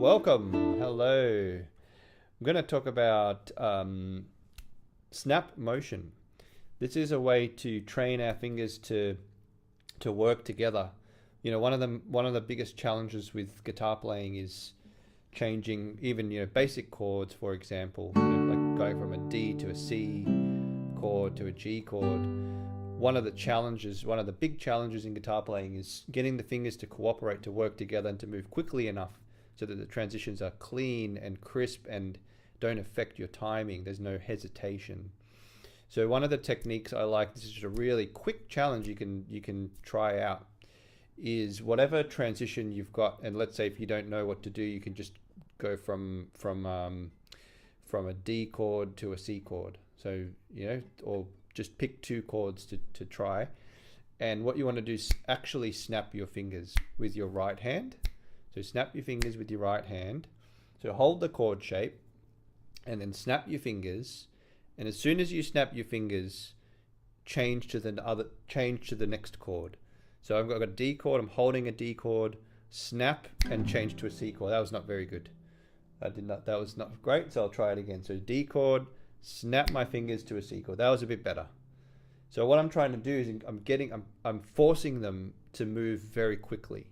welcome. Hello. I'm going to talk about snap motion. This is a way to train our fingers to work together. You know, one of the biggest challenges with guitar playing is changing even basic chords, for example, like going from a D to a C chord to a G chord. One of the big challenges in guitar playing is getting the fingers to cooperate, to work together, and to move quickly enough so that the transitions are clean and crisp and don't affect your timing. There's no hesitation. So one of the techniques I like, this is a really quick challenge you can try out, is whatever transition you've got, and let's say if you don't know what to do, you can just go from a D chord to a C chord. So or just pick two chords to try. And what you want to do is actually snap your fingers with your right hand. So snap your fingers with your right hand. So hold the chord shape and then snap your fingers. And as soon as you snap your fingers, change to the next chord. So I've got a D chord, I'm holding a D chord, snap and change to a C chord. That was not very good. That was not great, so I'll try it again. So D chord, snap my fingers to a C chord. That was a bit better. So what I'm trying to do is I'm forcing them to move very quickly.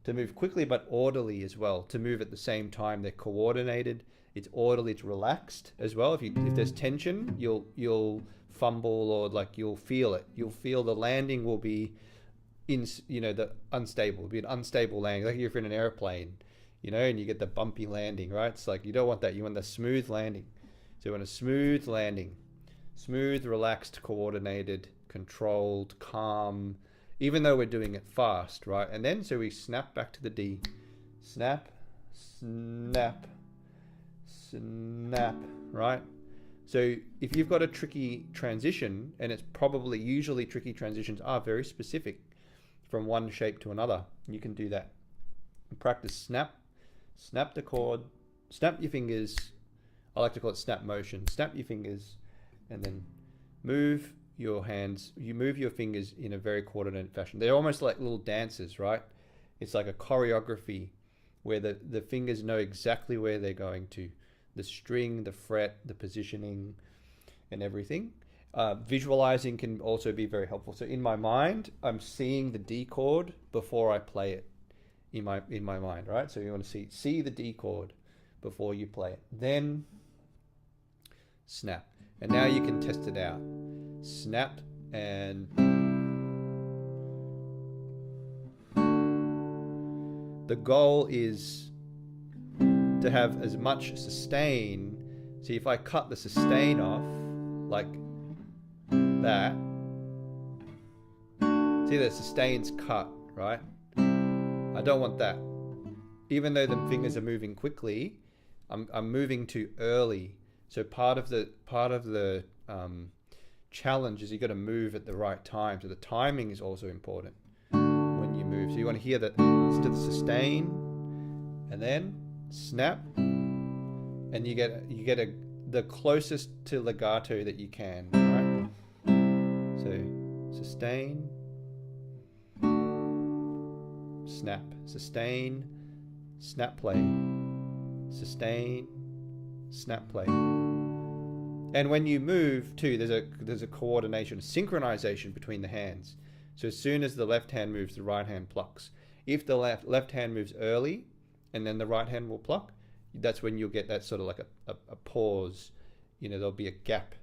To move quickly but orderly as well. To move at the same time. They're coordinated. It's orderly. It's relaxed as well. If there's tension, you'll fumble, or like you'll feel it. You'll feel the landing will be the unstable. It'll be an unstable landing. Like if you're in an airplane, and you get the bumpy landing, right? It's like you don't want that. You want the smooth landing. So you want a smooth landing. Smooth, relaxed, coordinated, controlled, calm, even though we're doing it fast, right? And then so we snap back to the D. Snap, snap, snap, right? So if you've got a tricky transition, and usually tricky transitions are very specific from one shape to another, you can do that. Practice snap the chord, snap your fingers. I like to call it snap motion. Snap your fingers and then move your hands. You move your fingers in a very coordinated fashion. They're almost like little dances, right? It's like a choreography where the fingers know exactly where they're going to. The string, the fret, the positioning, and everything. Visualizing can also be very helpful. So in my mind, I'm seeing the D chord before I play it in my mind, right? So you want to see the D chord before you play it. Then snap. And now you can test it out. Snap and the goal is to have as much sustain. See, if I cut the sustain off like that, see the sustain's cut, right? I don't want that. Even though the fingers are moving quickly, I'm moving too early. So part of the challenge is you got to move at the right time. So the timing is also important when you move. So you want to hear that to the sustain, and then snap, and you get the closest to legato that you can, right? So sustain, snap, sustain, snap, play, sustain, snap, play. And when you move too, there's a coordination, synchronization between the hands. So as soon as the left hand moves, the right hand plucks. If the left hand moves early and then the right hand will pluck, that's when you'll get that sort of like a pause. There'll be a gap,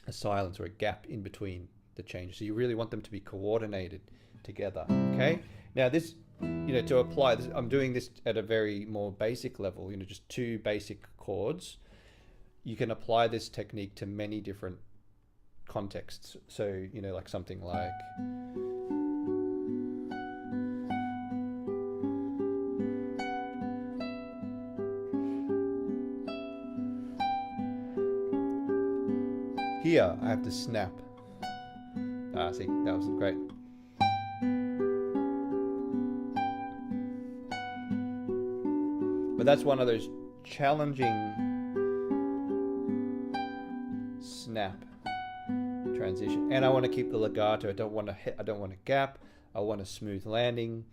a silence or a gap in between the changes. So you really want them to be coordinated together, okay? Now this, to apply this, I'm doing this at a very more basic level, just two basic chords. You can apply this technique to many different contexts. So, like something like here, I have to snap. See, that was great. But that's one of those challenging snap transition, and I want to keep the legato. I don't want a gap. I want a smooth landing,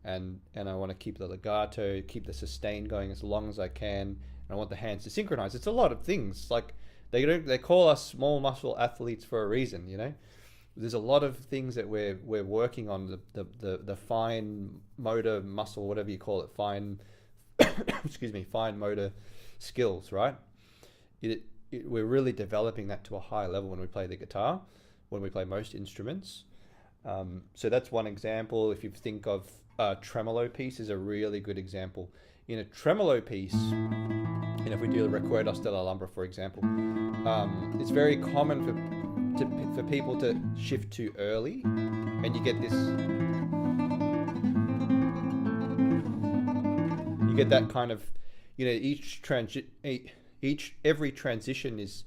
and I want to keep the legato, keep the sustain going as long as I can, and I want the hands to synchronize. It's a lot of things. Like they call us small muscle athletes for a reason, you know. There's a lot of things that we're working on, the fine motor muscle, whatever you call it, fine excuse me, fine motor skills, right? We're really developing that to a high level when we play the guitar, when we play most instruments. So that's one example. If you think of a tremolo piece, is a really good example. In a tremolo piece, and if we do the Recuerdos de la Alhambra, for example, it's very common for people to shift too early, and you get this, you get that kind of, you know, every transition is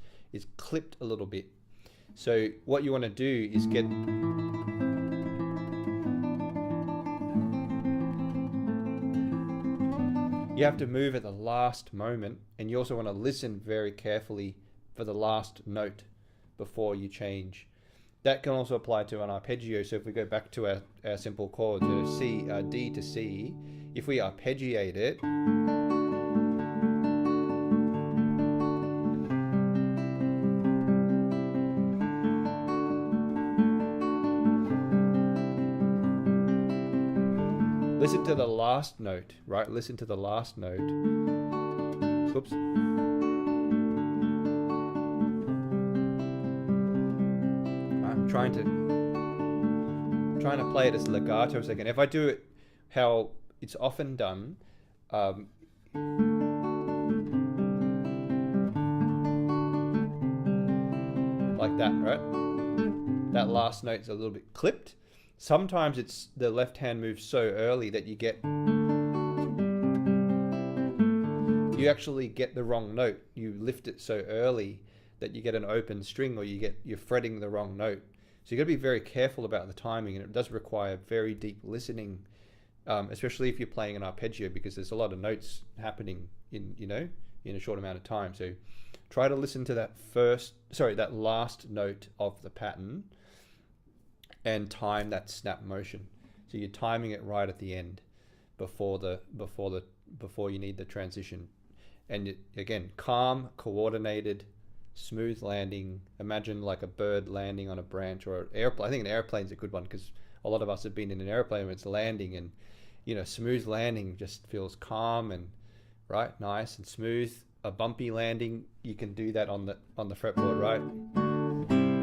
clipped a little bit. So what you want to do is get, you have to move at the last moment, and you also want to listen very carefully for the last note before you change. That can also apply to an arpeggio. So if we go back to our simple chord, C, D to C, if we arpeggiate it, listen to the last note, right? Listen to the last note. Oops. I'm trying to play it as legato again. If I do it how it's often done, like that, right? That last note's a little bit clipped. Sometimes it's the left hand moves so early that you actually get the wrong note. You lift it so early that you get an open string, or you're fretting the wrong note. So you got to be very careful about the timing, and it does require very deep listening, especially if you're playing an arpeggio, because there's a lot of notes happening in a short amount of time. So try to listen to that last note of the pattern, and time that snap motion. So you're timing it right at the end, before you need the transition. And again, calm, coordinated, smooth landing. Imagine like a bird landing on a branch, or an airplane. I think an airplane's a good one, because a lot of us have been in an airplane when it's landing, and smooth landing just feels calm and right, nice and smooth. A bumpy landing, you can do that on the fretboard, right?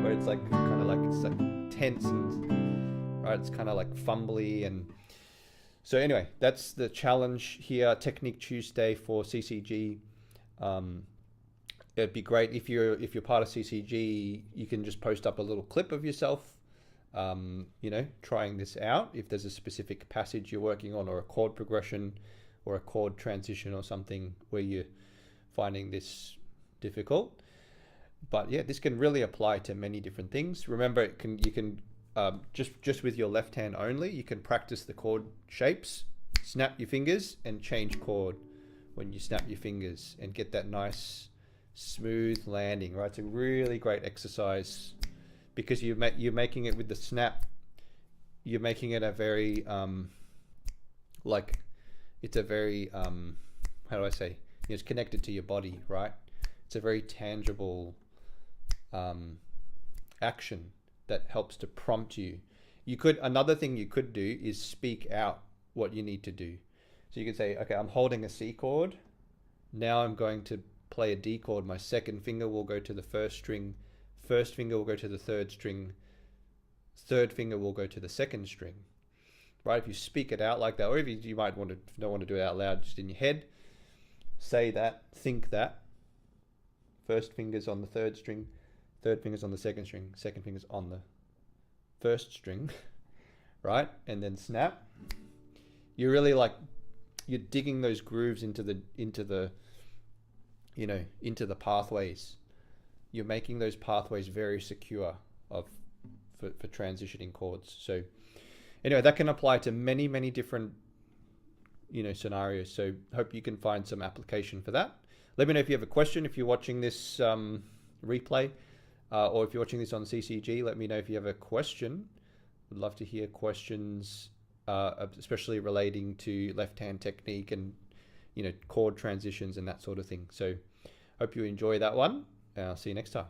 Where it's like kind of like it's like tense and right, it's kind of like fumbly. And so anyway, that's the challenge here. Technique Tuesday for CCG. It'd be great if you're part of CCG, you can just post up a little clip of yourself, trying this out. If there's a specific passage you're working on, or a chord progression, or a chord transition, or something where you're finding this difficult. But yeah, this can really apply to many different things. Remember, you can just with your left hand only, you can practice the chord shapes, snap your fingers, and change chord when you snap your fingers, and get that nice smooth landing, right? It's a really great exercise, because you're making it with the snap. You're making it a very it's a very how do I say? It's connected to your body, right? It's a very tangible action that helps to prompt you. Another thing you could do is speak out what you need to do. So you could say, okay, I'm holding a C chord. Now I'm going to play a D chord. My second finger will go to the first string. First finger will go to the third string. Third finger will go to the second string. Right? If you speak it out like that, or if you might don't want to do it out loud, just in your head, say that, think that. First finger's on the third string. Third finger's on the second string. Second finger's on the first string. Right? And then snap. You're really you're digging those grooves into the pathways. You're making those pathways very secure for transitioning chords. So anyway, that can apply to many, many different scenarios. So hope you can find some application for that. Let me know if you have a question. If you're watching this replay, or if you're watching this on CCG, let me know if you have a question. Would love to hear questions especially relating to left-hand technique and chord transitions and that sort of thing. So hope you enjoy that one. I'll see you next time.